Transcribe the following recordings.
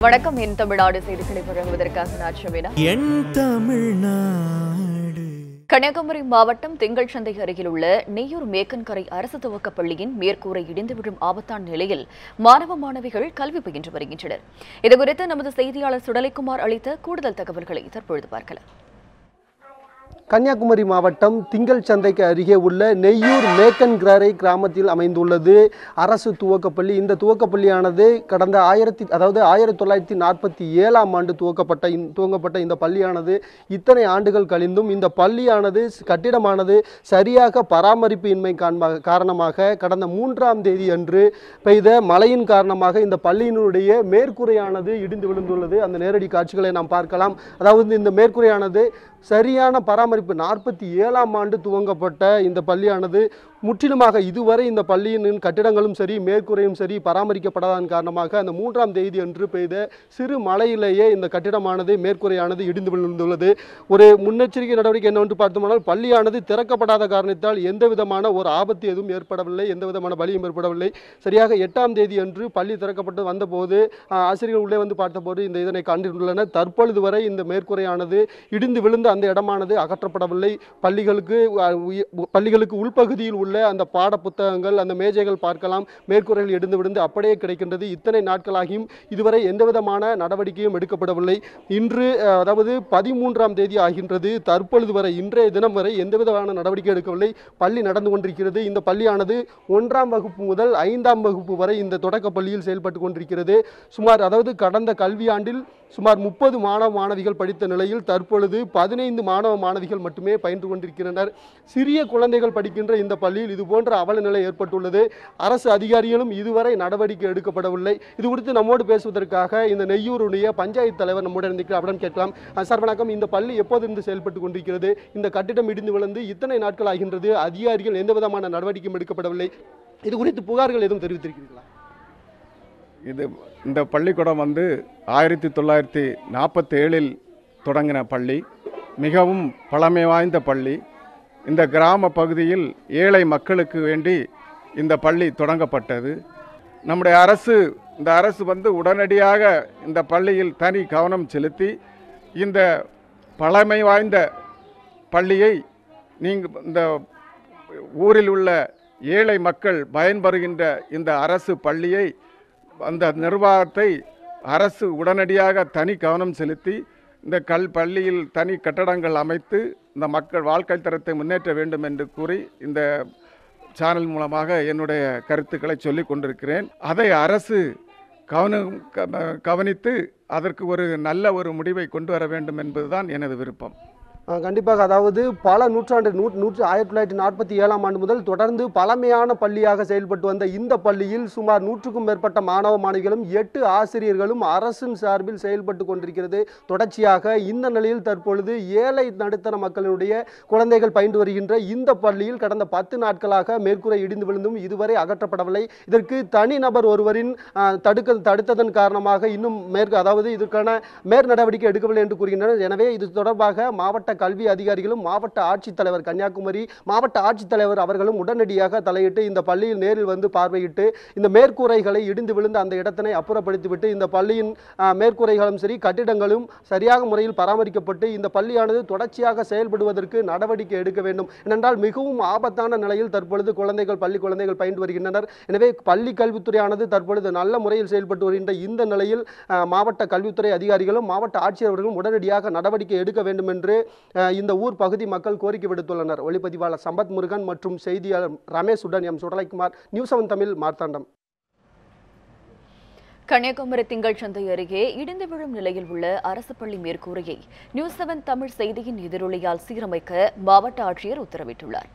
வணக்கம். என் தமிழ்நாடு செய்திகளை வழங்குவதற்காக நான் ஷமீனா. என் தமிழ்நாடு. கன்னியாகுமரி மாவட்டம் திங்கள் சந்தை அருகில் உள்ள நெய்யூர் மேக்கன்கரை அரசு துவக்கப் பள்ளியின் மேற்கூரை இடிந்து விழும் ஆபத்தான நிலையில் மாணவ மாணவிகள் கல்வி பயின்று வருகின்றனர். இதுகுறித்து நமது செய்தியாளர் சுடலைக்குமார் அளித்த கூடுதல் தகவல்களை தற்பொழுது பார்க்கலாம். கன்னியாகுமரி மாவட்டம் திங்கள் சந்தைக்கு அருகே உள்ள நெய்யூர் மேக்கன்கரை கிராமத்தில் அமைந்துள்ளது அரசு துவக்கப்பள்ளி. இந்த துவக்கப்பள்ளியானது கடந்த 1947ஆம் ஆண்டு துவங்கப்பட்ட இந்த பள்ளியானது இத்தனை ஆண்டுகள் கழிந்தும் இந்த பள்ளியானது கட்டிடமானது சரியாக பராமரிப்பு இன்மை காரணமாக கடந்த 3ஆம் தேதி அன்று பெய்த மழையின் காரணமாக இந்த பள்ளியினுடைய மேற்கூரையானது இடிந்து விழுந்துள்ளது. அந்த நேரடி காட்சிகளை நாம் பார்க்கலாம். அதாவது இந்த மேற்கூரையானது சரியான பராமரிப்பு 47ஆம் ஆண்டு துவங்கப்பட்ட இந்த பள்ளியானது முற்றிலுமாக இதுவரை இந்த பள்ளியின் கட்டிடங்களும் சரி மேற்கூரையும் சரி பராமரிக்கப்படாதன் காரணமாக அந்த 3ஆம் தேதி அன்று பெய்த சிறு மழையிலேயே இந்த கட்டிடமானது மேற்கூரையானது இடிந்து விழுந்துள்ளது. ஒரு முன்னெச்சரிக்கை நடவடிக்கை என்னவென்று பார்த்தோம்னால் பள்ளியானது திறக்கப்படாத காரணத்தால் எந்த விதமான ஒரு ஆபத்து எதுவும் ஏற்படவில்லை, எந்த விதமான பலியும் ஏற்படவில்லை. சரியாக 8ஆம் தேதி அன்று பள்ளி திறக்கப்பட்டு வந்தபோது ஆசிரியர்கள் உள்ளே வந்து பார்த்தபோது இதனை கண்டுள்ளனர். தற்பொழுது வரை இந்த மேற்கூரையானது இடிந்து விழுந்த அந்த இடமானது அகற்றப்படவில்லை. பள்ளிகளுக்கு உள்பகுதியில் உள்ள அந்த பாட புத்தகங்கள் அந்த மேஜைகள் பார்க்கலாம், மேற்கூரைகள் இடிந்து விழுந்து அப்படியே கிடைக்கின்றது. இத்தனை நாட்களாகியும் இதுவரை எந்தவிதமான நடவடிக்கையும் எடுக்கப்படவில்லை. இன்று அதாவது 13ஆம் தேதி ஆகின்றது. தற்பொழுது வரை இன்றைய தினம் வரை எந்தவிதமான நடவடிக்கை எடுக்கவில்லை. பள்ளி நடந்து கொண்டிருக்கிறது. இந்த பள்ளியானது 1ஆம் வகுப்பு முதல் 5ஆம் வகுப்பு வரை இந்த தொடக்க பள்ளியில் செயல்பட்டு கொண்டிருக்கிறது. அதாவது கடந்த கல்வியாண்டில் சுமார் 30 மாணவ மாணவிகள் படித்த நிலையில் தற்பொழுது 15 மாணவ மாணவிகள் மட்டுமே பயின்று கொண்டிருக்கின்றனர். சிறிய குழந்தைகள் படிக்கின்ற இந்த பள்ளியில் இதுபோன்ற அவல நிலை ஏற்பட்டுள்ளது. அரசு அதிகாரிகளும் இதுவரை நடவடிக்கை எடுக்கப்படவில்லை. இது குறித்து நம்மோடு பேசுவதற்காக இந்த நெய்யூருடைய பஞ்சாயத்து தலைவர் நம்முடன் இருந்திருக்கிறார். அவரிடம் கேட்கலாம். சார் வணக்கம். இந்த பள்ளி எப்போதிருந்து செயல்பட்டு கொண்டிருக்கிறது? இந்த கட்டிடம் இடிந்து விழுந்து இத்தனை நாட்கள் ஆகின்றது. அதிகாரிகள் எந்த விதமான நடவடிக்கையும் எடுக்கப்படவில்லை. இது குறித்து புகார்கள் எதுவும் தெரிவித்திருக்கிறீர்களா? இந்த பள்ளிக்கூடம் 1947இல் தொடங்கின பள்ளி. மிகவும் பழமை வாய்ந்த பள்ளி. இந்த கிராம பகுதியில் ஏழை மக்களுக்கு வேண்டி இந்த பள்ளி தொடங்கப்பட்டது. நம்முடைய இந்த அரசு உடனடியாக இந்த பள்ளியில் தனி கவனம் செலுத்தி இந்த பழமை வாய்ந்த பள்ளியை இந்த ஊரில் உள்ள ஏழை மக்கள் பயன்பெறுகின்ற இந்த அரசு பள்ளியை அந்த நிர்வாகத்தை அரசு உடனடியாக தனி கவனம் செலுத்தி இந்த பள்ளியில் தனி கட்டடங்கள் அமைத்து இந்த மக்கள் வாழ்க்கை தரத்தை முன்னேற்ற வேண்டும் என்று கூறி இந்த சேனல் மூலமாக என்னுடைய கருத்துக்களை சொல்லிக் கொண்டிருக்கிறேன். அதை அரசு கவனித்து அதற்கு ஒரு நல்ல ஒரு முடிவை கொண்டு வர வேண்டும் என்பதுதான் எனது விருப்பம். கண்டிப்பாக. அதாவது பல 1947ஆம் ஆண்டு முதல் தொடர்ந்து பழமையான பள்ளியாக செயல்பட்டு வந்த இந்த பள்ளியில் சுமார் 100க்கும் மேற்பட்ட மாணவ மாணவிகளும் 8 ஆசிரியர்களும் அரசின் சார்பில் செயல்பட்டு கொண்டிருக்கிறது. தொடர்ச்சியாக இந்த நிலையில் தற்பொழுது ஏழை நடுத்தர மக்களுடைய குழந்தைகள் பயின்று வருகின்ற இந்த பள்ளியில் கடந்த 10 நாட்களாக மேற்கூரை இடிந்து விழுந்தும் இதுவரை அகற்றப்படவில்லை. இதற்கு தனிநபர் ஒருவரின் தடுத்ததன் காரணமாக இன்னும் இதற்கான மேற் நடவடிக்கை எடுக்கவில்லை என்று கூறுகின்றனர். எனவே இது தொடர்பாக மாவட்ட கல்வி அதிகாரிகளும் மாவட்ட ஆட்சித்தலைவர் கன்னியாகுமரி மாவட்ட ஆட்சித்தலைவர் அவர்களும் உடனடியாக தலையிட்டு இந்த பள்ளியில் நேரில் வந்து பார்வையிட்டு இந்த மேற்கூரைகளை இடிந்து விழுந்த அந்த இடத்தினை அப்புறப்படுத்திவிட்டு இந்த பள்ளியின் மேற்கூரைகளும் சரி கட்டிடங்களும் சரியாக முறையில் பராமரிக்கப்பட்டு இந்த பள்ளியானது தொடர்ச்சியாக செயல்படுவதற்கு நடவடிக்கை எடுக்க வேண்டும். ஏனென்றால் மிகவும் ஆபத்தான நிலையில் தற்பொழுது பள்ளி குழந்தைகள் பயின்று வருகின்றனர். எனவே பள்ளி கல்வித்துறையானது தற்பொழுது நல்ல முறையில் செயல்பட்டு வருகின்ற இந்த நிலையில் மாவட்ட கல்வித்துறை அதிகாரிகளும் மாவட்ட ஆட்சியர்களும் உடனடியாக நடவடிக்கை எடுக்க வேண்டும் என்று இந்த ஊர் பகுதி மக்கள் கோரிக்கை விடுத்துள்ளனர். ஒளிப்பதிவாளர் சம்பத் முருகன் மற்றும் செய்தியாளர் ரமேஷுடன் எம் சுடலைக்குமார், நியூஸ் 7 தமிழ், மார்த்தாண்டம். கன்னியாகுமரி திங்கள் சந்தை அருகே இடிந்து விழும் நிலையில் உள்ள அரசு பள்ளி மேற்கூரையை நியூஸ் 7 தமிழ் செய்தியின் எதிரொலியால் சீரமைக்க மாவட்ட ஆட்சியர் உத்தரவிட்டுள்ளார்.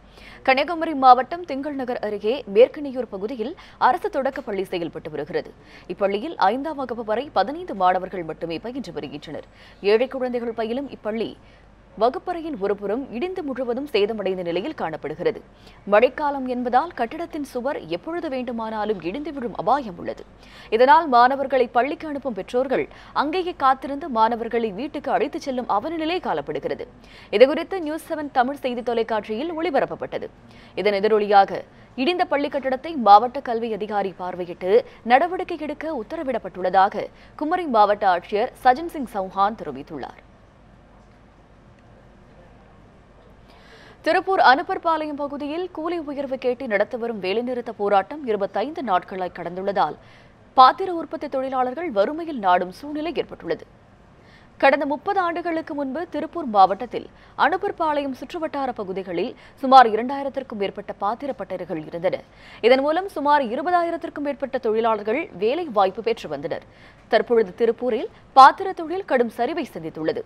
கன்னியாகுமரி மாவட்டம் திங்கள் நகர் அருகே மேற்கனியூர் பகுதியில் அரசு தொடக்க பள்ளி செயல்பட்டு வருகிறது. இப்பள்ளியில் 5ஆம் வகுப்பு வரை 15 மாணவர்கள் மட்டுமே பயின்று வருகின்றனர். ஏழை குழந்தைகள் பயிலும் இப்பள்ளி வகுப்பறையின் ஒருபுறம் இடிந்து முழுவதும் சேதமடைந்த நிலையில் காணப்படுகிறது. மழைக்காலம் என்பதால் கட்டிடத்தின் சுவர் எப்பொழுது வேண்டுமானாலும் இடிந்து விழும் அபாயம் உள்ளது. இதனால் மாணவர்களை பள்ளிக்கு அனுப்பும் பெற்றோர்கள் அங்கேயே காத்திருந்து மாணவர்களை வீட்டுக்கு அழைத்துச் செல்லும் அவலநிலை காணப்படுகிறது. இதுகுறித்து நியூஸ்7 தமிழ் செய்தி தொலைக்காட்சியில் ஒளிபரப்பப்பட்டது. இதன் எதிரொலியாக இடிந்த பள்ளி கட்டடத்தை மாவட்ட கல்வி அதிகாரி பார்வையிட்டு நடவடிக்கை எடுக்க உத்தரவிடப்பட்டுள்ளதாக குமரி மாவட்ட ஆட்சியர் சஜன் சிங் சௌஹான் தெரிவித்துள்ளார். திருப்பூர் அனுப்பர்பாளையம் பகுதியில் கூலி உயர்வு கேட்டு நடத்தி வரும் வேலைநிறுத்த போராட்டம் 25 நாட்களாய் கடந்துள்ளதால் பாத்திர உற்பத்தி தொழிலாளர்கள் வறுமையில் நாடும் சூழ்நிலை ஏற்பட்டுள்ளது. கடந்த 30 ஆண்டுகளுக்கு முன்பு திருப்பூர் மாவட்டத்தில் அனுப்பர்பாளையம் சுற்றுவட்டார பகுதிகளில் சுமார் 2000க்கும் மேற்பட்ட பாத்திர பட்டறைகள் இருந்தன. இதன் மூலம் சுமார் 20,000க்கும் மேற்பட்ட தொழிலாளர்கள் வேலை வாய்ப்பு பெற்று வந்தனர். தற்பொழுது திருப்பூரில் பாத்திர தொழில் கடும் சரிவை சந்தித்துள்ளது.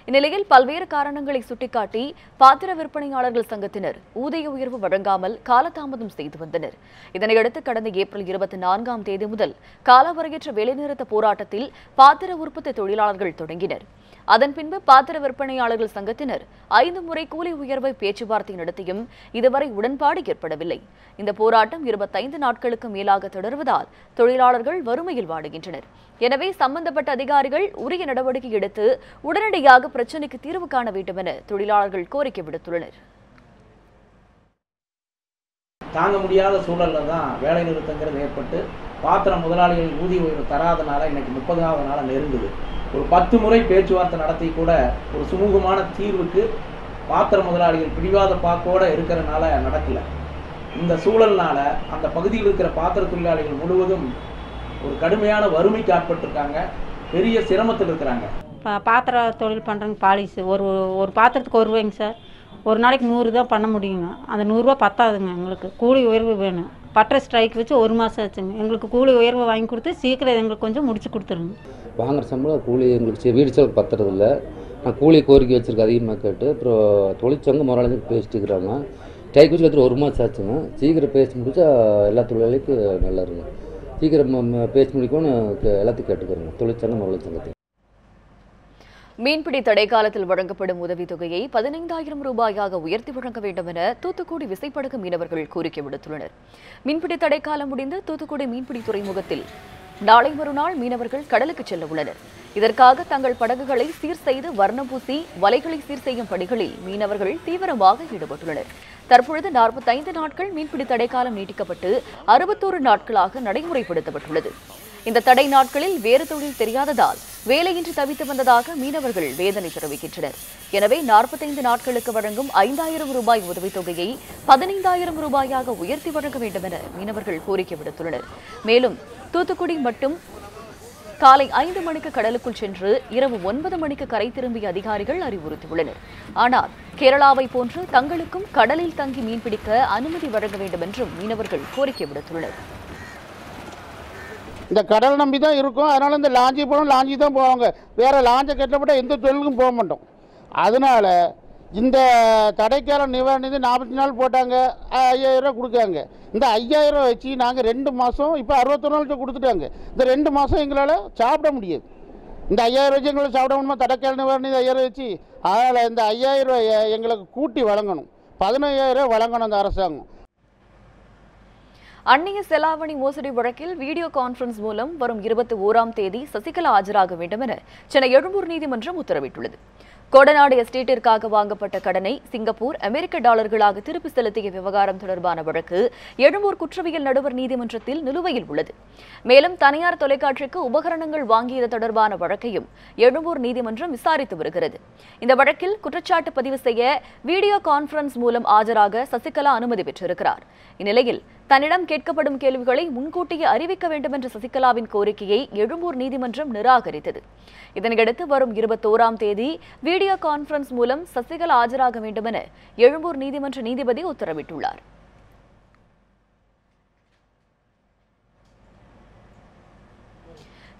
இந்நிலையில் பல்வேறு காரணங்களை சுட்டிக்காட்டி பாத்திர விற்பனையாளர்கள் சங்கத்தினர் ஊதிய உயர்வு வழங்காமல் காலதாமதம் செய்து வந்தனர். இதனையடுத்து கடந்த ஏப்ரல் 24ஆம் தேதி முதல் காலவரையற்ற வேலைநிறுத்த போராட்டத்தில் பாத்திர உற்பத்தி தொழிலாளர்கள் தொடங்கினர். அதன் பின்பு பாத்திர விற்பனையாளர்கள் சங்கத்தினர் 5 முறை கூலி உயர்வை பேச்சுவார்த்தை நடத்தியும் இதுவரை உடன்பாடு ஏற்படவில்லை. இந்த போராட்டம் 25 நாட்களுக்கு மேலாக தொடர்வதால் தொழிலாளர்கள் வறுமையில் வாடுகின்றனர். எனவே சம்பந்தப்பட்ட அதிகாரிகள் உரிய நடவடிக்கை எடுத்து உடனடியாக பிரச்சினைக்கு தீர்வு காண வேண்டும் என தொழிலாளர்கள் கோரிக்கை விடுத்துள்ளனர். தாங்க முடியாத சூழல்ல தான் வேலை நிறுத்தங்கிறது ஏற்பட்டு பாத்திர முதலாளிகள் ஊதிய உயர்வு தராதனால இன்னைக்கு 30வது நாள நெருங்குது. ஒரு 10 முறை பேச்சுவார்த்தை நடத்தி கூட ஒரு சுமூகமான தீர்வுக்கு பாத்திர முதலாளிகள் பிடிவாத பாக்கோட இருக்கிறனால நடக்கல. இந்த சூழல்னால அந்த பகுதியில் இருக்கிற பாத்திர தொழிலாளிகள் முழுவதும் ஒரு கடுமையான வறுமைக்கு ஆட்பட்டிருக்காங்க, பெரிய சிரமத்தில் இருக்கிறாங்க. பாத்திர தொழில் பண்ணுறவங்க பாலிசி ஒரு பாத்திரத்துக்கு ₹1 சார். ஒரு நாளைக்கு 100 தான் பண்ண முடியுங்க. அந்த ₹100 பத்தாதுங்க. எங்களுக்கு கூலி உயர்வு வேணும். பட்டறை ஸ்ட்ரைக் வச்சு 1 மாதம் ஆச்சுங்க. எங்களுக்கு கூலி உயர்வு வாங்கி கொடுத்து சீக்கிரம் எங்களுக்கு கொஞ்சம் முடிச்சு கொடுத்துருங்க. வாங்குற சம்பளம் கூலி எங்களுக்கு வீடு செலவு பத்துறதில்ல. நான் கூலி கோரிக்கை வச்சுருக்கேன் அதிகமாக கேட்டு. அப்புறம் தொழிற்சங்க முதலாளி பேசிட்டு இருக்கிறாங்க. ஸ்ட்ரைக் வச்சு எடுத்துகிட்டு 1 மாதம் ஆச்சுங்க. சீக்கிரம் பேசி முடிச்சா எல்லா தொழிலாளிக்கும் நல்லா இருக்கும். சீக்கிரம் பேசி முடிக்கணும்னு எல்லாத்தையும் கேட்டுக்கிறோங்க தொழிற்சங்கம் முதலாளி. மீன்பிடி தடை காலத்தில் வழங்கப்படும் உதவித்தொகையை 15,000 ரூபாயாக உயர்த்தி வழங்க வேண்டும் என தூத்துக்குடி விசைப்படகு மீனவர்கள் கோரிக்கை விடுத்துள்ளனர். மீன்பிடி தடை காலம் முடிந்து தூத்துக்குடி மீன்பிடி துறைமுகத்தில் நாளை மறுநாள் மீனவர்கள் கடலுக்கு செல்ல உள்ளனர். இதற்காக தங்கள் படகுகளை சீர் செய்து வர்ணம் பூசி வலைகளை சீர் செய்யும் பணிகளில் மீனவர்கள் தீவிரமாக ஈடுபட்டுள்ளனர். தற்பொழுது 45 நாட்கள் மீன்பிடி தடை காலம் நீட்டிக்கப்பட்டு 61 நாட்களாக நடைமுறைப்படுத்தப்பட்டுள்ளது. இந்த தடை நாட்களில் வேறு தொழில் தெரியாததால் வேலையின்றி தவித்து வந்ததாக மீனவர்கள் வேதனை தெரிவிக்கின்றனர். எனவே 45 நாட்களுக்கு வழங்கும் 5,000 ரூபாய் உதவித்தொகையை 15,000 ரூபாயாக உயர்த்தி வழங்க வேண்டும் என மீனவர்கள் கோரிக்கை விடுத்துள்ளனர். மேலும் தூத்துக்குடி மட்டும் காலை 5 மணிக்கு கடலுக்குள் சென்று இரவு 9 மணிக்கு கரை திரும்பிய அதிகாரிகள் அறிவுறுத்தியுள்ளனர். ஆனால் கேரளாவை போன்று தங்களுக்கும் கடலில் தங்கி மீன்பிடிக்க அனுமதி வழங்க வேண்டும் என்றும் மீனவர்கள் கோரிக்கை விடுத்துள்ளனர். இந்த கடல் நம்பி தான் இருக்கும். அதனால் இந்த லாஞ்சி போகணும், லாஞ்சி தான் போவாங்க. வேறு லாஞ்சை கட்டப்பட்டால் எந்த தொழிலுக்கும் போக மாட்டோம். அதனால் இந்த தடைக்கால நிவாரணி 40 நாள் போட்டாங்க, 5,000 ரூபா கொடுக்காங்க. இந்த 5,000 ரூபா வச்சு நாங்கள் 2 மாதம் இப்போ 61 நாள் கொடுத்துட்டாங்க. இந்த 2 மாதம் எங்களால் சாப்பிட முடியாது. இந்த 5,000 வச்சு எங்களால் சாப்பிட முடியுமா? தடைக்கால நிவாரணி 5,000 வச்சு. அதனால் இந்த 5,000 ரூபாயை எங்களுக்கு கூட்டி வழங்கணும். 15,000 ரூபா வழங்கணும் அந்த அரசாங்கம். அந்நிய செலாவணி மோசடி வழக்கில் வீடியோ கான்பரன்ஸ் மூலம் வரும் 21ஆம் தேதி சசிகலா ஆஜராக வேண்டும் என சென்னை எழும்பூர் நீதிமன்றம் உத்தரவிட்டுள்ளது. கோடநாடு எஸ்டேட்டிற்காக வாங்கப்பட்ட கடனை சிங்கப்பூர் அமெரிக்க டாலர்களாக திருப்பி செலுத்திய விவகாரம் தொடர்பான வழக்கு எழும்பூர் குற்றவியல் நடுவர் நீதிமன்றத்தில் நிலுவையில் உள்ளது. மேலும் தனியார் தொலைக்காட்சிக்கு உபகரணங்கள் வாங்கியது தொடர்பான வழக்கையும் எழும்பூர் நீதிமன்றம் விசாரித்து வருகிறது. இந்த வழக்கில் குற்றச்சாட்டு பதிவு செய்ய வீடியோ கான்பரன்ஸ் மூலம் ஆஜராக சசிகலா அனுமதி பெற்றிருக்கிறார். இந்நிலையில் தன்னிடம் கேட்கப்படும் கேள்விகளை முன்கூட்டியே அறிவிக்க வேண்டும் என்ற சசிகலாவின் கோரிக்கையை எழும்பூர் நீதிமன்றம் நிராகரித்தது. இதனையடுத்து வரும் 21ஆம் தேதி வீடியோ கான்பரன்ஸ் மூலம் சசிகலா ஆஜராக வேண்டும் என எழும்பூர் நீதிமன்ற நீதிபதி உத்தரவிட்டுள்ளார்.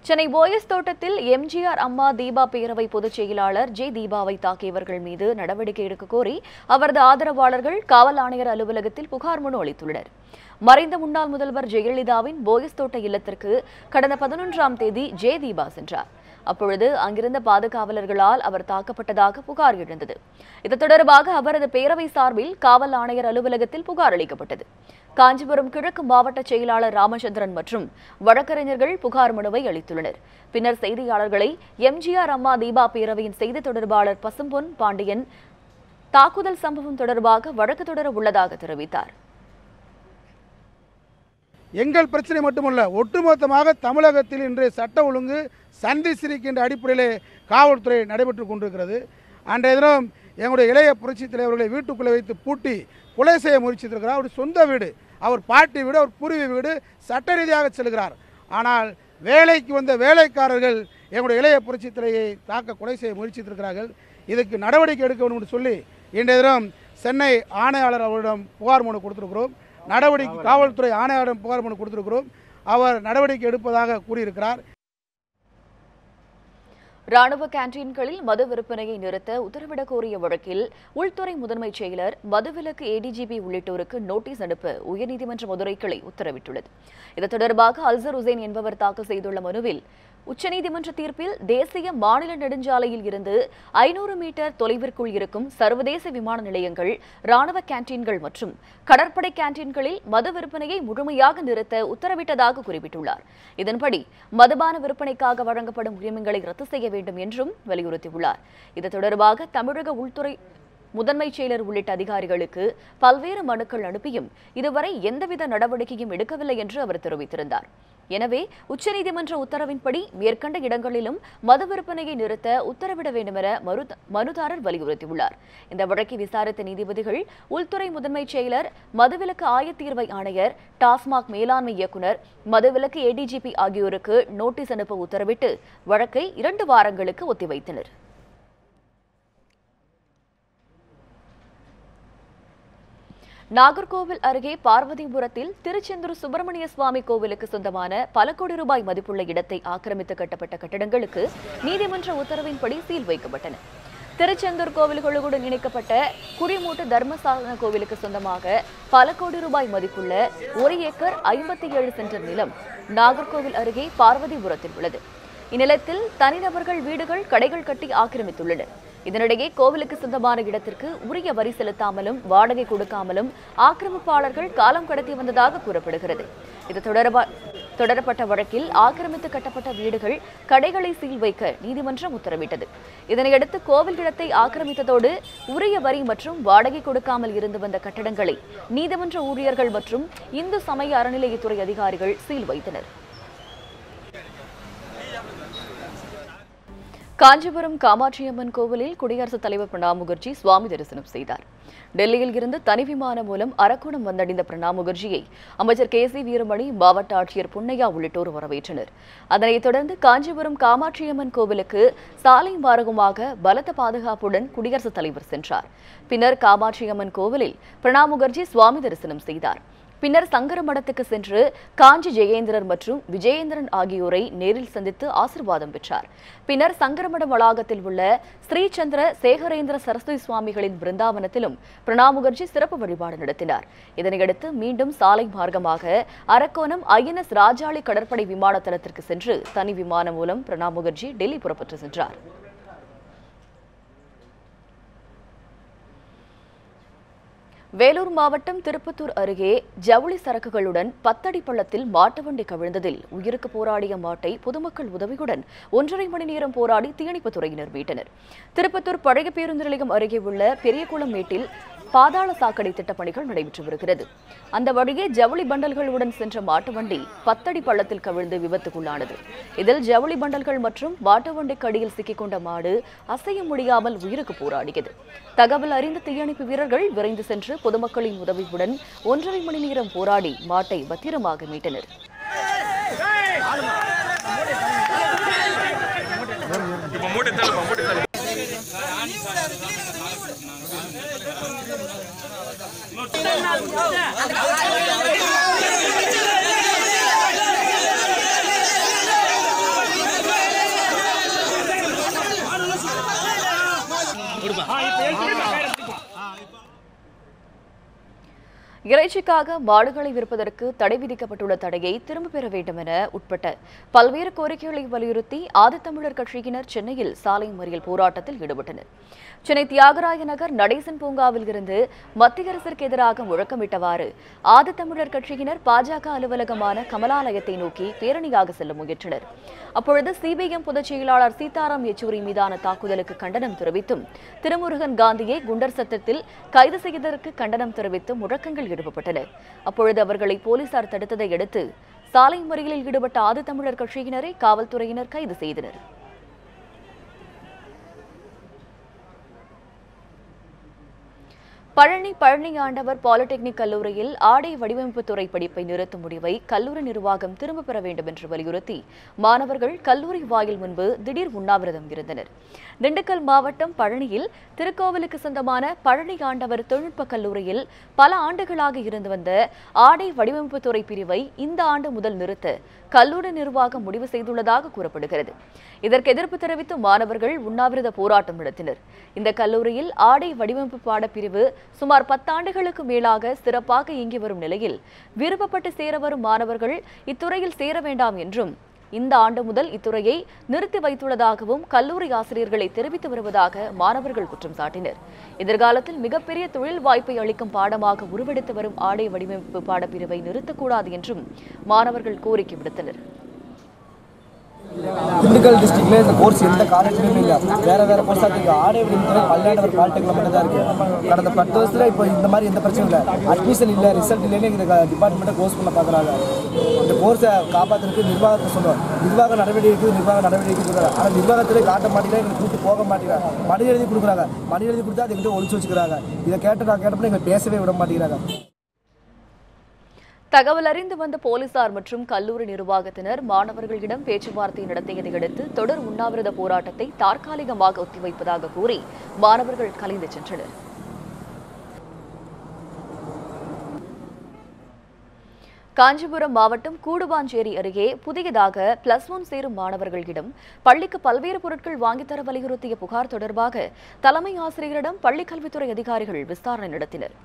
சென்னை போயஸ் தோட்டத்தில் எம்ஜிஆர் அம்மா தீபா பேரவை பொதுச் செயலாளர் ஜே தீபாவை தாக்கியவர்கள் மீது நடவடிக்கை எடுக்க கோரி அவரது ஆதரவாளர்கள் காவல் ஆணையர் அலுவலகத்தில் புகார் மனு அளித்துள்ளனர். மறைந்த முன்னாள் முதல்வர் ஜெயலலிதாவின் போயஸ் தோட்ட இல்லத்திற்கு கடந்த 11ஆம் தேதி ஜே தீபா சென்றார். அப்பொழுது அங்கிருந்த பாதுகாவலர்களால் அவர் தாக்கப்பட்டதாக புகார் எழுந்தது. இது தொடர்பாக அவரது பேரவை சார்பில் காவல் ஆணையர் அலுவலகத்தில் புகார் அளிக்கப்பட்டது. காஞ்சிபுரம் கிழக்கு மாவட்ட செயலாளர் ராமச்சந்திரன் மற்றும் வழக்கறிஞர்கள் புகார் மனுவை அளித்துள்ளனர். பின்னர் செய்தியாளர்களை எம்ஜிஆர் அம்மா தீபா பேரவையின் செய்தி தொடர்பாளர் பசும்பொன் பாண்டியன் தாக்குதல் சம்பவம் தொடர்பாக வழக்கு தொடர உள்ளதாக தெரிவித்தார். எங்கள் பிரச்சனை மட்டுமல்ல, ஒட்டுமொத்தமாக தமிழகத்தில் இன்று சட்ட ஒழுங்கு சந்தி சிரிக்கின்ற அடிப்படையிலே காவல்துறை நடைபெற்று கொண்டிருக்கிறது. அன்றைய தினம் எங்களுடைய இளைய புரட்சித் தலைவர்களை வீட்டுக்குள்ளே வைத்து பூட்டி கொலை செய்ய முயற்சித்திருக்கிறார். அவருடைய சொந்த வீடு, அவர் பாட்டி வீடு, அவர் பூர்வீக வீடு, சட்ட ரீதியாக செல்கிறார். ஆனால் வேலைக்கு வந்த வேலைக்காரர்கள் எங்களுடைய இளைய புரட்சித் தலைவரை தாக்க கொலை செய்ய முயற்சித்திருக்கிறார்கள். இதுக்கு நடவடிக்கை எடுக்க வேண்டும் என்று சொல்லி இன்றைய தினம் சென்னை ஆணையாளர் அவரிடம் புகார் மனு கொடுத்திருக்கிறோம். காவல்துறை ஆணையாளரிடம் புகார் மனு கொடுத்திருக்கிறோம். அவர் நடவடிக்கை எடுப்பதாக கூறியிருக்கிறார். ராணுவ கேன்டீன்களில் மது விற்பனையை நிறுத்த உத்தரவிடக் கோரிய வழக்கில் உள்துறை முதன்மைச் செயலர், மதுவிலக்கு ஏடிஜிபி உள்ளிட்டோருக்கு நோட்டீஸ் அனுப்ப உயர்நீதிமன்ற மதுரை கிளை உத்தரவிட்டுள்ளது. இது தொடர்பாக அல்சர் உசேன் என்பவர் தாக்கல் செய்துள்ள மனுவில் உச்சநீதிமன்ற தீர்ப்பில் தேசிய மாநில நெடுஞ்சாலையில் இருந்து 500 மீட்டர் தொலைவிற்குள் இருக்கும் சர்வதேச விமான நிலையங்கள், ராணுவ கேன்டீன்கள் மற்றும் கடற்படை கேன்டீன்களில் மது விற்பனையை முழுமையாக நிறுத்த உத்தரவிட்டதாக குறிப்பிட்டுள்ளார். இதன்படி மதுபான விற்பனைக்காக வழங்கப்படும் உரிமங்களை ரத்து செய்ய வேண்டும் என்றும் வலியுறுத்தியுள்ளார். இது தொடர்பாக தமிழக உள்துறை முதன்மைச் செயலர் உள்ளிட்ட அதிகாரிகளுக்கு பல்வேறு மனுக்கள் அனுப்பியும் இதுவரை எந்தவித நடவடிக்கையும் எடுக்கவில்லை என்று அவர் தெரிவித்திருந்தார். எனவே உச்சநீதிமன்ற உத்தரவின்படி மேற்கண்ட இடங்களிலும் மது விற்பனையை நிறுத்த உத்தரவிட வேண்டும் என மனுதாரர் வலியுறுத்தியுள்ளார். இந்த வழக்கை விசாரித்த நீதிபதிகள் உள்துறை முதன்மைச் செயலர், மதுவிலக்கு ஆயத்தீர்வை ஆணையர், டாஸ்மாக் மேலாண்மை இயக்குநர், மதுவிலக்கு ஏடிஜிபி ஆகியோருக்கு நோட்டீஸ் அனுப்ப உத்தரவிட்டு வழக்கை 2 வாரங்களுக்கு ஒத்திவைத்தனர். நாகர்கோவில் அருகே பார்வதிபுரத்தில் திருச்செந்தூர் சுப்பிரமணிய சுவாமி கோவிலுக்கு சொந்தமான பல கோடி ரூபாய் மதிப்புள்ள இடத்தை ஆக்கிரமித்து கட்டப்பட்ட கட்டடங்களுக்கு நீதிமன்ற உத்தரவின்படி சீல் வைக்கப்பட்டன. திருச்செந்தூர் கோவில்களுடன் இணைக்கப்பட்ட குடிமூட்டு தர்மசாசன கோவிலுக்கு சொந்தமாக பல கோடி ரூபாய் மதிப்புள்ள 1 ஏக்கர் 57 சென்ட் நிலம் நாகர்கோவில் அருகே பார்வதிபுரத்தில் உள்ளது. இந்நிலத்தில் தனிநபர்கள் வீடுகள், கடைகள் கட்டி ஆக்கிரமித்துள்ளனர். இதனிடையே கோவிலுக்கு சொந்தமான இடத்திற்கு உரிய வரி செலுத்தாமலும் வாடகை கொடுக்காமலும் ஆக்கிரமிப்பாளர்கள் காலம் கடத்தி வந்ததாக கூறப்படுகிறது. இது தொடரப்பட்ட வழக்கில் ஆக்கிரமித்து கட்டப்பட்ட வீடுகள், கடைகளை சீல் வைக்க நீதிமன்றம் உத்தரவிட்டது. இதனையடுத்து கோவில் இடத்தை ஆக்கிரமித்ததோடு உரிய வரி மற்றும் வாடகை கொடுக்காமல் இருந்து வந்த கட்டடங்களை நீதிமன்ற ஊழியர்கள் மற்றும் இந்து சமய அறநிலையத்துறை அதிகாரிகள் சீல் வைத்தனர். காஞ்சிபுரம் காமாட்சியம்மன் கோவிலில் குடியரசுத் தலைவர் பிரணாப் முகர்ஜி சுவாமி தரிசனம் செய்தார். டெல்லியில் இருந்து தனி விமானம் மூலம் அரக்கோணம் வந்தடைந்த பிரணாப் முகர்ஜியை அமைச்சர் KC வீரமணி, மாவட்ட ஆட்சியர் புன்னையா உள்ளிட்டோர் வரவேற்றனர். அதனைத் தொடர்ந்து காஞ்சிபுரம் காமாட்சியம்மன் கோவிலுக்கு சாலை மார்க்கமாக பலத்த பாதுகாப்புடன் குடியரசுத் தலைவர் சென்றார். பின்னர் காமாட்சியம்மன் கோவிலில் பிரணாப் முகர்ஜி சுவாமி தரிசனம் செய்தார். பின்னர் சங்கர மடத்துக்கு சென்று காஞ்சி ஜெயேந்திரர் மற்றும் விஜயேந்திரன் ஆகியோரை நேரில் சந்தித்து ஆசீர்வாதம் பெற்றார். பின்னர் சங்கரமட வளாகத்தில் உள்ள ஸ்ரீ சந்திர சேகரேந்திர சரஸ்வதி சுவாமிகளின் பிருந்தாவனத்திலும் பிரணாப் முகர்ஜி சிறப்பு வழிபாடு நடத்தினார். இதனையடுத்து மீண்டும் சாலை மார்க்கமாக அரக்கோணம் INS ராஜாளி கடற்படை விமான தளத்திற்கு சென்று தனி விமானம் மூலம் பிரணாப் முகர்ஜி டெல்லி புறப்பட்டு சென்றார். வேலூர் மாவட்டம் திருப்பத்தூர் அருகே ஜவுளி சரக்குகளுடன் 10 அடி பள்ளத்தில் மாட்டு வண்டி கவிழ்ந்ததில் உயிருக்கு போராடிய மாட்டை பொதுமக்கள் உதவியுடன் 1.5 மணி நேரம் போராடி தீயணைப்புத் துறையினர் மீட்டனர். திருப்பத்தூர் பழைய பேருந்து நிலையம் அருகே உள்ள பெரியகுளம் மேட்டில் பாதாள சாக்கடை திட்டப் பணிகள் நடைபெற்று வருகிறது. அந்த வழியே ஜவுளி பண்டல்களுடன் சென்ற மாட்டு வண்டி 10 அடி பள்ளத்தில் கவிழ்ந்து விபத்துக்குள்ளானது. இதில் ஜவுளி பண்டல்கள் மற்றும் மாட்டு வண்டிக்கு அடியில் சிக்கிக்கொண்ட மாடு அசைய முடியாமல் உயிருக்கு போராடியது. தகவல் அறிந்த தீயணைப்பு வீரர்கள் விரைந்து சென்று பொதுமக்களின் உதவியுடன் 1.5 மணி நேரம் போராடி மாட்டை பத்திரமாக மீட்டனர். இறைச்சிக்காக மாடுகளை விற்பதற்கு தடை விதிக்கப்பட்டுள்ள தடையை திரும்பப் பெற வேண்டும் என உட்பட்ட பல்வேறு கோரிக்கைகளை வலியுறுத்தி ஆதித்தமிழர் கட்சியினர் சென்னையில் சாலை மறியல் போராட்டத்தில் ஈடுபட்டனர். சென்னை தியாகராய நகர் நடேசன் பூங்காவில் இருந்து மத்திய அரசிற்கு எதிராக முழக்கமிட்டவாறு ஆதித்தமிழர் கட்சியினர் பாஜக அலுவலகமான கமலாலயத்தை நோக்கி பேரணியாக செல்ல முயன்றனர். அப்பொழுது சிபிஎம் பொதுச் செயலாளர் சீதாராம் யெச்சூரி மீதான தாக்குதலுக்கு கண்டனம் தெரிவித்தும் திருமுருகன் காந்தியை குண்டர் சட்டத்தில் கைது செய்ததற்கு கண்டனம் தெரிவித்து முழக்கங்கள் எழுப்பப்பட்டன. அப்பொழுது அவர்களை போலீசார் தடுத்ததை அடுத்து சாலை மறியலில் ஈடுபட்ட ஆதித்தமிழர் கட்சியினரை காவல்துறையினர் கைது செய்தனர். பழனி ஆண்டவர் பாலிடெக்னிக் கல்லூரியில் ஆடை வடிவமைப்பு துறை படிப்பை நிறுத்தும் முடிவை கல்லூரி நிர்வாகம் திரும்பப் பெற வேண்டும் என்று வலியுறுத்தி மாணவர்கள் கல்லூரி வாயில் முன்பு திடீர் உண்ணாவிரதம் இருந்தனர். திண்டுக்கல் மாவட்டம் பழனியில் திருக்கோவிலுக்கு சொந்தமான பழனி ஆண்டவர் தொழில்நுட்ப கல்லூரியில் பல ஆண்டுகளாக இருந்து வந்த ஆடை வடிவமைப்பு துறை பிரிவை இந்த ஆண்டு முதல் நிறுத்த கல்லூரி நிர்வாகம் முடிவு செய்துள்ளதாக கூறப்படுகிறது. இதற்கு எதிர்ப்பு தெரிவித்து மாணவர்கள் உண்ணாவிரத போராட்டம் நடத்தினர். இந்த கல்லூரியில் ஆடை வடிவமைப்பு பாடப்பிரிவு சுமார் 10 ஆண்டுகளுக்கு மேலாக சிறப்பாக இயங்கி வரும் நிலையில் விருப்பப்பட்டு சேர வரும் மாணவர்கள் இத்துறையில் சேர வேண்டாம் என்றும் இந்த ஆண்டு முதல் இத்துறையை நிறுத்தி வைத்துள்ளதாகவும் கல்லூரி ஆசிரியர்களை தெரிவித்து வருவதாக மாணவர்கள் குற்றம் சாட்டினர். எதிர்காலத்தில் மிகப்பெரிய தொழில் வாய்ப்பை அளிக்கும் பாடமாக உருவெடுத்து வரும் ஆடை வடிவமைப்பு பாடப்பிரிவை நிறுத்தக்கூடாது என்றும் மாணவர்கள் கோரிக்கை விடுத்தனர். திண்டுக்கல் டிஸ்ட்ரிக்ட்ல இந்த கோர்ஸ் எந்த காலேஜ்லையுமே இல்லை. வேற கோர்ஸாக இருக்குது. ஆடை வடிவமைப்பு பல்லாண்டவர் பாலிடெக்னில் மட்டும் தான் இருக்குது. கடந்த 10 வருஷத்துல இப்போ இந்த மாதிரி எந்த பிரச்சனையும் இல்லை. அட்மிஷன் இல்லை, ரிசல்ட் இல்லைன்னு இந்த டிபார்ட்மெண்ட்டை க்ளோஸ் பண்ண பார்க்குறாங்க. இந்த கோர்ஸை காப்பாற்றுறதுக்கு நிர்வாகத்தை சொல்லுவோம். நிர்வாக நடவடிக்கை கொடுக்குறாங்க. ஆனால் நிர்வாகத்திலே காட்ட மாட்டேங்கிறாங்க, எங்களுக்கு கூட்டு போக மாட்டேங்கிறாங்க. மனு எழுதி கொடுக்குறாங்க. மனு எழுதி கொடுத்தா அதை எங்கிட்ட ஒழிச்சு வச்சுக்கிறாங்க. இதை கேட்டப்போ எங்களை பேசவே விட மாட்டேங்கிறாங்க. தகவல் அறிந்து வந்த போலீசார் மற்றும் கல்லூரி நிர்வாகத்தினர் மாணவர்களிடம் பேச்சுவார்த்தை நடத்தியதை அடுத்து தொடர் உண்ணாவிரத போராட்டத்தை தற்காலிகமாக ஒத்திவைப்பதாக கூறி மாணவர்கள் கலைந்து சென்றனர். காஞ்சிபுரம் மாவட்டம் கூடுவாஞ்சேரி அருகே புதியதாக +1 சேரும் மாணவர்களிடம் பள்ளிக்கு பல்வேறு பொருட்கள் வாங்கித்தர வலியுறுத்திய புகார் தொடர்பாக தலைமை ஆசிரியரிடம் பள்ளிக்கல்வித்துறை அதிகாரிகள் விசாரணை நடத்தினர்.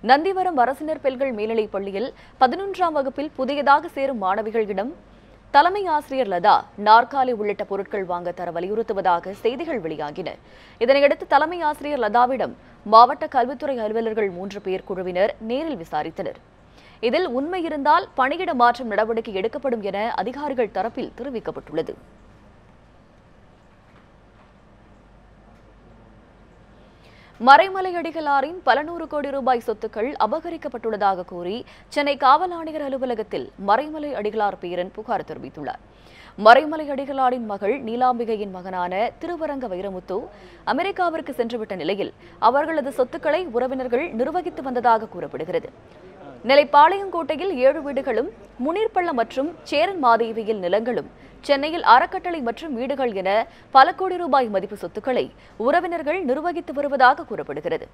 நந்திவரம் அரசினர் பெண்கள் மேல்நிலைப் பள்ளியில் 11ஆம் வகுப்பில் புதியதாக சேரும் மாணவிகளிடம் தலைமை ஆசிரியர் லதா நாற்காலி உள்ளிட்ட பொருட்கள் வாங்க தர வலியுறுத்துவதாக செய்திகள் வெளியாகின. இதனையடுத்து தலைமை ஆசிரியர் லதாவிடம் மாவட்ட கல்வித்துறை அலுவலர்கள் 3 பேர் குழுவினர் நேரில் விசாரித்தனர். இதில் உண்மை இருந்தால் பணியிட மாற்றம் நடவடிக்கை எடுக்கப்படும் என அதிகாரிகள் தரப்பில் தெரிவிக்கப்பட்டுள்ளது. மறைமலை அடிகளாரின் பல 100 கோடி ரூபாய் சொத்துக்கள் அபகரிக்கப்பட்டுள்ளதாக கூறி சென்னை காவல் ஆணையர் அலுவலகத்தில் மறைமலை அடிகளார் பேரன் புகார் தெரிவித்துள்ளார். மறைமலை அடிகளாரின் மகள் நீலாம்பிகையின் மகனான திருவரங்க வைரமுத்து அமெரிக்காவிற்கு சென்றுவிட்ட நிலையில் அவர்களது சொத்துக்களை உறவினர்கள் நிர்வகித்து வந்ததாக கூறப்படுகிறது. நெல்லை பாளையங்கோட்டையில் 7 வீடுகளும், முனீர்பள்ளம் மற்றும் சேரன் மாதேவியில் நிலங்களும், சென்னையில் அறக்கட்டளை மற்றும் வீடுகள் என பல கோடி ரூபாய் மதிப்பு சொத்துக்களை உறவினர்கள் நிர்வகித்து வருவதாக கூறப்படுகிறது.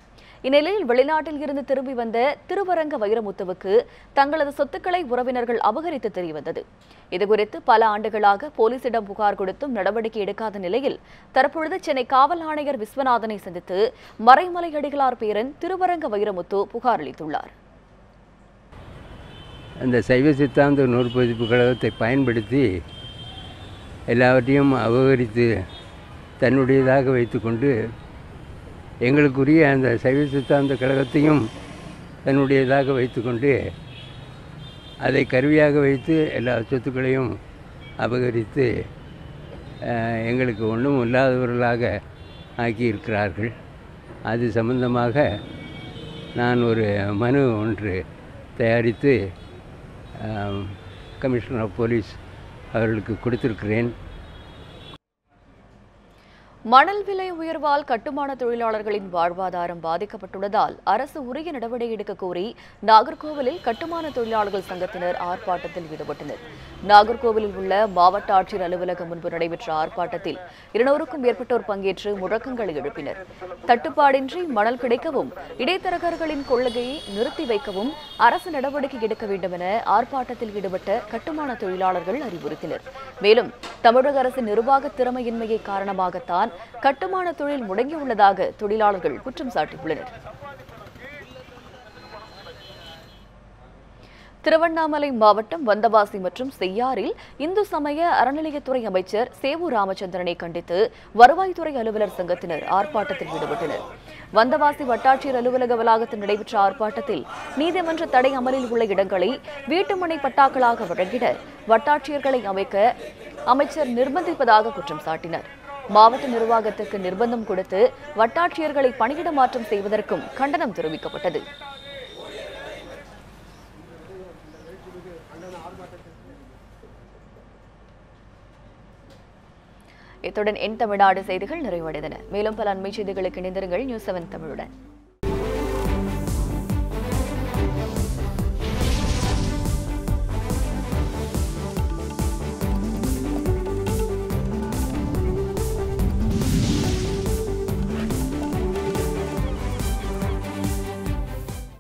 இந்நிலையில் வெளிநாட்டில் இருந்து திரும்பி வந்த திருவரங்க வைரமுத்துவுக்கு தங்களது சொத்துக்களை உறவினர்கள் அபகரித்து தெரியவந்தது. இதுகுறித்து பல ஆண்டுகளாக போலீசிடம் புகார் கொடுத்தும் நடவடிக்கை எடுக்காத நிலையில் தற்பொழுது சென்னை காவல் ஆணையர் விஸ்வநாதனை சந்தித்து மறைமலை அடிகளார் பேரன் திருவரங்க வைரமுத்து புகார் அளித்துள்ளார். அந்த சைவ சித்தாந்த நூற்பதிப்பு கழகத்தை பயன்படுத்தி எல்லாவற்றையும் அபகரித்து தன்னுடையதாக வைத்துக்கொண்டு எங்களுக்குரிய அந்த சைவ சித்தாந்த கழகத்தையும் தன்னுடையதாக வைத்துக்கொண்டு அதை கருவியாக வைத்து எல்லா சொத்துக்களையும் அபகரித்து எங்களுக்கு ஒன்றும் இல்லாதவர்களாக ஆக்கியிருக்கிறார்கள். அது சம்பந்தமாக நான் ஒரு மனு ஒன்று தயாரித்து கமிஷனர் ஆஃப் போலீஸ் அவர்களுக்கு கொடுத்திருக்கிறேன். மணல் விலை உயர்வால் கட்டுமான தொழிலாளர்களின் வாழ்வாதாரம் பாதிக்கப்பட்டுள்ளதால் அரசு உரிய நடவடிக்கை எடுக்க கோரி நாகர்கோவிலில் கட்டுமான தொழிலாளர்கள் சங்கத்தினர் ஆர்ப்பாட்டத்தில் ஈடுபட்டனர். நாகர்கோவிலில் உள்ள மாவட்ட ஆட்சியர் அலுவலகம் முன்பு நடைபெற்ற ஆர்ப்பாட்டத்தில் 200க்கும் மேற்பட்டோர் பங்கேற்று முழக்கங்களை எழுப்பினர். தட்டுப்பாடின்றி மணல் கிடைக்கவும், இடைத்தரகர்களின் கொள்கையை நிறுத்தி வைக்கவும் அரசு நடவடிக்கை எடுக்க வேண்டும் என ஆர்ப்பாட்டத்தில் ஈடுபட்ட கட்டுமான தொழிலாளர்கள் அறிவுறுத்தினர். மேலும் தமிழக அரசின் நிர்வாக திறமையின்மையை காரணமாகத்தான் கட்டுமான தொழில் முடங்கியுள்ளதாக தொழிலாளர்கள் குற்றம் சாட்டியுள்ளனர். திருவண்ணாமலை மாவட்டம் வந்தவாசி மற்றும் செய்யாறில் இந்து சமய அறநிலையத்துறை அமைச்சர் சேவூர் ராமச்சந்திரனை கண்டித்து வருவாய்த்துறை அலுவலர் சங்கத்தினர் ஆர்ப்பாட்டத்தில் ஈடுபட்டனர். வந்தவாசி வட்டாட்சியர் அலுவலக வளாகத்தில் நடைபெற்ற ஆர்ப்பாட்டத்தில் நீதிமன்ற தடை அமலில் உள்ள இடங்களை வீட்டுமனை பட்டாக்களாக வழங்கிட வட்டாட்சியர்களை அமைக்க அமைச்சர் நிர்பந்திப்பதாக குற்றம் சாட்டினர். மாவட்ட நிர்வாகத்திற்கு நிர்பந்தம் கொடுத்து வட்டாட்சியர்களை பணியிட மாற்றம் செய்வதற்கும் கண்டனம் தெரிவிக்கப்பட்டது. இத்துடன் என் தமிழ்நாடு செய்திகள் நிறைவடைந்தன. மேலும் பல அண்மை செய்திகளுக்கு இணைந்திருங்கள் நியூஸ் 7 தமிழுடன்.